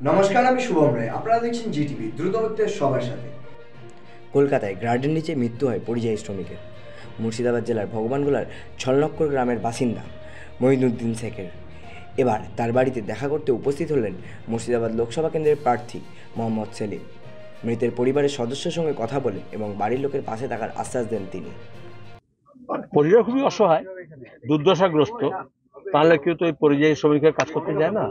নমস্কার, আমি শুভম রায়। আপনারা দেখছেন জিটিভি, দ্রুতগতিতে সবার সাথে। কলকাতায় গার্ডেন নিচে মৃত্যু হয় পরিযায়ী শ্রমিকের। মুর্শিদাবাদ জেলার ভগবানগোলার ছলনক্কর গ্রামের বাসিন্দা মঈনুদ্দিন শেখের। এবার তার বাড়িতে দেখা করতে উপস্থিত হলেন মুর্শিদাবাদ লোকসভা কেন্দ্রের প্রার্থী মোহাম্মদ সেলিম। মৃতের পরিবারের সদস্যের সঙ্গে কথা বলে এবং বাড়ির লোকের পাশে থাকার আশ্বাস দেন তিনি। পরিবার খুবই অসহায়, দুর্দশাগ্রস্ত, তাহলে কেউ তো এই পরিযায়ী শ্রমিকের কাজ করতে যায় না।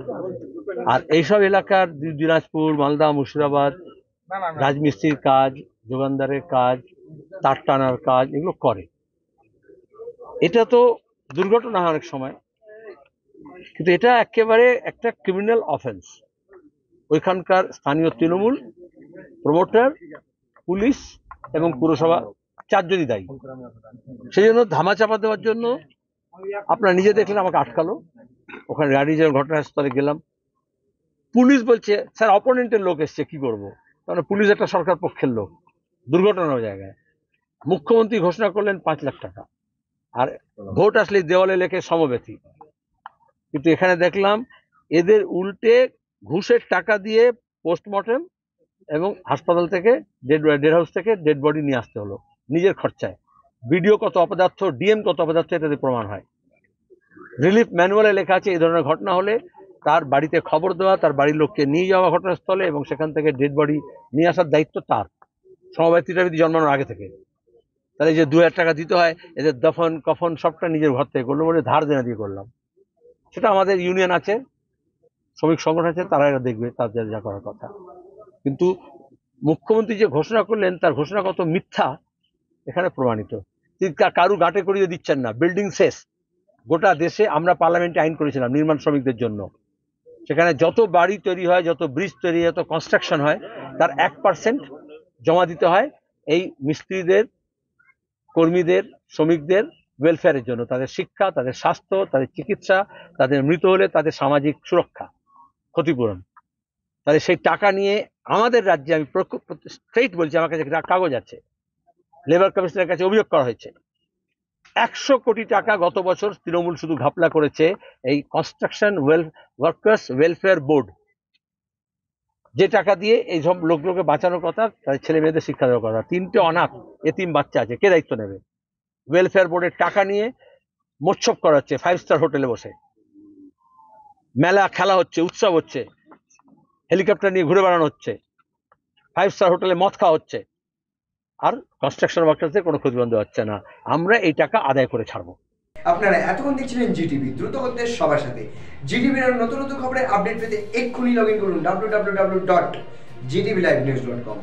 আর এইসব এলাকার দিনাজপুর, মালদা, মুর্শিদাবাদ রাজমিস্ত্রির কাজ, দোকানদারের কাজ, তার টানার কাজ এগুলো করে। এটা তো দুর্ঘটনা হয় অনেক সময়, কিন্তু এটা একেবারে একটা ক্রিমিনাল অফেন্স। ওইখানকার স্থানীয় তৃণমূল, প্রমোটার, পুলিশ এবং পুরসভা চারজনই দায়ী। সেই জন্য ধামাচাপা দেওয়ার জন্য আপনারা নিজে দেখলেন, আমাকে আটকালো। ওখানে গাড়ি যে ঘটনাস্থলে গেলাম, পুলিশ বলছে স্যার অপোনেন্টের লোক এসছে, কি করবো? কারণ পুলিশ একটা সরকার পক্ষের লোক, দুর্ঘটনার জায়গায়। মুখ্যমন্ত্রী ঘোষণা করলেন 5 লাখ টাকা, আর ভোট আসলে দেওয়ালে লেখে সমবেতি। কিন্তু এখানে দেখলাম এদের উল্টে ঘুষের টাকা দিয়ে পোস্টমর্টেম এবং হাসপাতাল থেকে ডেড হাউস থেকে ডেড বডি নিয়ে আসতে হলো নিজের খরচায়। বিডিও কত অপদার্থ, ডিএম কত অপদার্থ, এটাতে প্রমাণ হয়। রিলিফ ম্যানুয়ালে লেখা আছে এই ধরনের ঘটনা হলে তার বাড়িতে খবর দেওয়া, তার বাড়ির লোককে নিয়ে যাওয়া ঘটনাস্থলে এবং সেখান থেকে ডেড বডি নিয়ে আসার দায়িত্ব তার, সমবায়িতা জন্মানোর আগে থেকে। তাহলে যে 2,000 টাকা দিতে হয়, এদের দফন কফন সবটা নিজের ঘর থেকে করলো, বলে ধার দেনা দিয়ে করলাম। সেটা আমাদের ইউনিয়ন আছে, শ্রমিক সংগঠন আছে, তারা এটা দেখবে, তাদের যা করার কথা। কিন্তু মুখ্যমন্ত্রী যে ঘোষণা করলেন তার ঘোষণা কত মিথ্যা এখানে প্রমাণিত। তিনি কারু গাটে করিয়ে দিচ্ছেন না, বিল্ডিং শেষ। গোটা দেশে আমরা পার্লামেন্টে আইন করেছিলাম নির্মাণ শ্রমিকদের জন্য, সেখানে যত বাড়ি তৈরি হয়, যত ব্রিজ তৈরি হয়, যত কনস্ট্রাকশন হয়, তার 1% জমা দিতে হয় এই মিস্ত্রিদের, কর্মীদের, শ্রমিকদের ওয়েলফেয়ারের জন্য, তাদের শিক্ষা, তাদের স্বাস্থ্য, তাদের চিকিৎসা, তাদের মৃত হলে তাদের সামাজিক সুরক্ষা, ক্ষতিপূরণ। তাহলে সেই টাকা নিয়ে আমাদের রাজ্যে, আমি স্ট্রেইট বলছি, আমার কাছে কাগজ আছে, লেবার কমিশনের কাছে অভিযোগ করা হয়েছে, 100 কোটি টাকা গত বছর তৃণমূল শুধু ঘাপলা করেছে এই কনস্ট্রাকশন ওয়ার্কার্স ওয়েলফেয়ার বোর্ড, যে টাকা দিয়ে এই সব লোকগুলোকে বাঁচানোর কথা, তাদের ছেলে মেয়েদের শিক্ষা দেওয়ার কথা। 3টে অনাথ এতিম বাচ্চা আছে, কে দায়িত্ব নেবে? ওয়েলফেয়ার বোর্ডের টাকা নিয়ে মোৎসব করা হচ্ছে 5 স্টার হোটেলে বসে, মেলা খেলা হচ্ছে, উৎসব হচ্ছে, হেলিকপ্টার নিয়ে ঘুরে বেড়ানো হচ্ছে, 5 স্টার হোটেলে মদ খাওয়া হচ্ছে, আর কনস্ট্রাকশন ওয়ার্কার্সদের কোনো ক্ষতিপূরণ দেওয়া হচ্ছে না। আমরা এই টাকা আদায় করে ছাড়বো। আপনারা এতক্ষণ দেখছিলেন জিটিভি, দ্রুতগতিতে সবার সাথে। জিটিভির নতুন নতুন খবরের আপডেট পেতে এক্ষুনি লগ ইন করুন www.gtvlivenews.com।